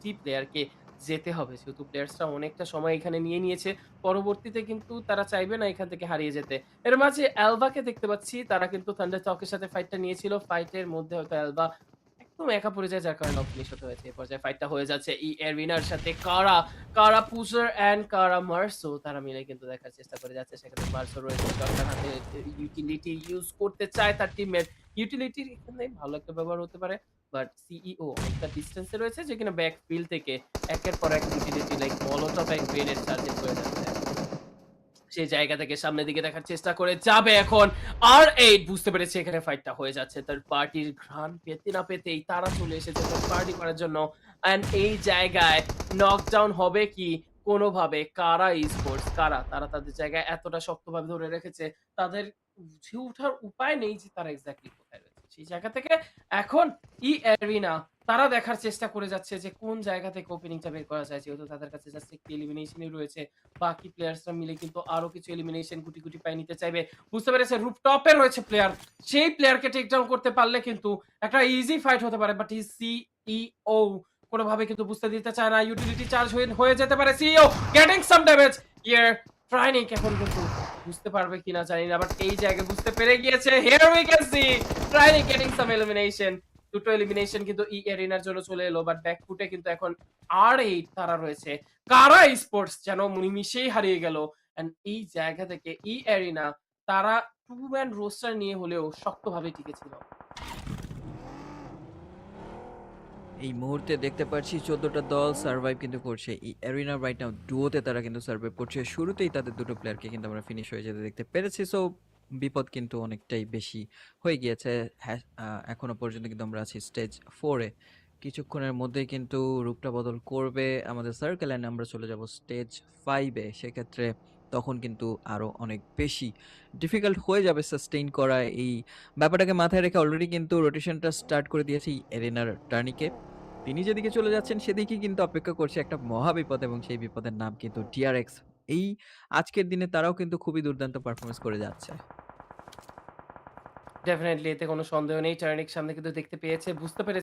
4টি প্লেয়ারকে যেতে হবে। যেহেতু প্লেয়ার্সরা অনেকটা সময় এখানে নিয়ে নিয়েছে। পরবর্তীতে কিন্তু তারা চাইবে না এখান থেকে হারিয়ে যেতে। এর মাঝে অ্যালবাকে দেখতে পাচ্ছি তারা কিন্তু থান্ডার টকের সাথে ফাইটটা নিয়েছিল। ফাইটের মধ্যে হয়তো অ্যালবা একদম একা পড়ে যায় যার কারণে নক ফিনিশ হতে হয়েছে। এ পর্যায়ে ফাইটটা হয়ে যাচ্ছে এরিনার সাথে কারা, কারা পুজার অ্যান্ড কারা মার্সো তারা মিলে কিন্তু দেখার চেষ্টা করে যাচ্ছে। সেখানে মার্সো রয়েছে শটগান হাতে ইউটিলিটি ইউজ করতে চায় তার টিমমেট। ইউটিলিটির এখানে ভালো একটা ব্যবহার হতে পারে। বাট সিইও অনেকটা ডিসট্যান্স এ রয়েছে যেখানে ব্যাকফিল্ড থেকে একের পর এক utility like Molotov and grenade target করে যাচ্ছে। সেই জায়গা থেকে সামনের দিকে দেখার চেষ্টা করে যাবে এখন। R8 বুঝতে পেরেছে এখানে ফাইটটা হয়ে যাচ্ছে। থার্ড পার্টির ঘ্রাণ পেতে না পেতেই তারা চলে এসেছে থার্ড পার্টি করার জন্য। অ্যান্ড এই জায়গায় নকডাউন হবে কি কোনোভাবে কারা স্পোর্টস কারা তারা তাদের জায়গায় এতটা শক্তভাবে ধরে রেখেছে তাদের বুঝে ওঠার উপায় নেই যে তারা এক্সাক্টলি কোথায় রয়েছে। সেই জায়গা থেকে এখন অ্যারিনা তারা দেখার চেষ্টা করে যাচ্ছে যে কোন জায়গা থেকে ওপেনিংটা বের করা যায়। যেহেতু তাদের কাছে জাস্ট একটি এলিমিনেশনই রয়েছে। বাকি প্লেয়ার্সরা মিলে কিন্তু আরো কিছু এলিমিনেশন গুটি, গুটি পায়ে নিতে চাইবে। বুঝতে পেরেছে রুফটপে রয়েছে প্লেয়ার। সেই প্লেয়ারকে টেক ডাউন করতে পারলে কিন্তু একটা ইজি ফাইট হতে পারে। বাট সিইও কোনভাবে কিন্তু বুঝতে দিতে চায় না। ইউটিলিটি চার্জ হয়ে যেতে পারে। CEO getting some damage. Here ট্রাইনিক এখন কিন্তু বুঝতে পারবে কিনা জানি না। বাট এই জায়গায় বুঝতে পেরে গিয়েছে। হিয়ার উই ক্যান সি ট্রাইনিক গেটিং সাম এলিমিনেশন। দুটো এলিমিনেশন কিন্তু এরিনার জন্য চলে এলো। বাট ব্যাকফুটে কিন্তু এখন R8 তারা রয়েছে। কারা স্পোর্টস যেন নিমিষেই হারিয়ে গেল। অ্যান্ড এই জায়গা থেকে অ্যারিনা তারা 2 ম্যান রোস্টার নিয়ে হলেও শক্তভাবে টিকেছিল। এই মুহূর্তে দেখতে পাচ্ছি ১৪ টা দল সারভাইভ কিন্তু করছে। এই অ্যারিনা রাইট নাও ডুওতে তারা কিন্তু সারভাইভ করছে। শুরুতেই তাদের দুটো প্লেয়ারকে কিন্তু আমরা ফিনিশ হয়ে যেতে দেখতে পেরেছি। সো বিপদ কিন্তু অনেকটাই বেশি হয়ে গিয়েছে। হ্যাঁ, এখনো পর্যন্ত কিন্তু আমরা আছি স্টেজ 4 এ। কিছুক্ষণের মধ্যেই কিন্তু রূপটা বদল করবে আমাদের সার্কেল অ্যান্ড আমরা চলে যাব স্টেজ 5 এ। সেক্ষেত্রে তখন কিন্তু আরো অনেক বেশি ডিফিকাল্ট হয়ে যাবে সাস্টেইন করা। এই ব্যাপারটাকে মাথায় রেখে অলরেডি কিন্তু রোটেশনটা স্টার্ট করে দিয়েছে এরিনার টার্নিকে। তিনি যেদিকে চলে যাচ্ছেন সেদিকেই কিন্তু অপেক্ষা করছে একটা মহাবিপদ এবং সেই বিপদের নাম কিন্তু ডিআরএক্স। এই আজকের দিনে তারাও কিন্তু খুবই দুর্দান্ত পারফরম্যান্স করে যাচ্ছে। ডেফিনিটলি এতে কোনো সন্দেহ নেই। টার্নিক সামনে কিন্তু দেখতে পেয়েছে। বুঝতে পেরেছে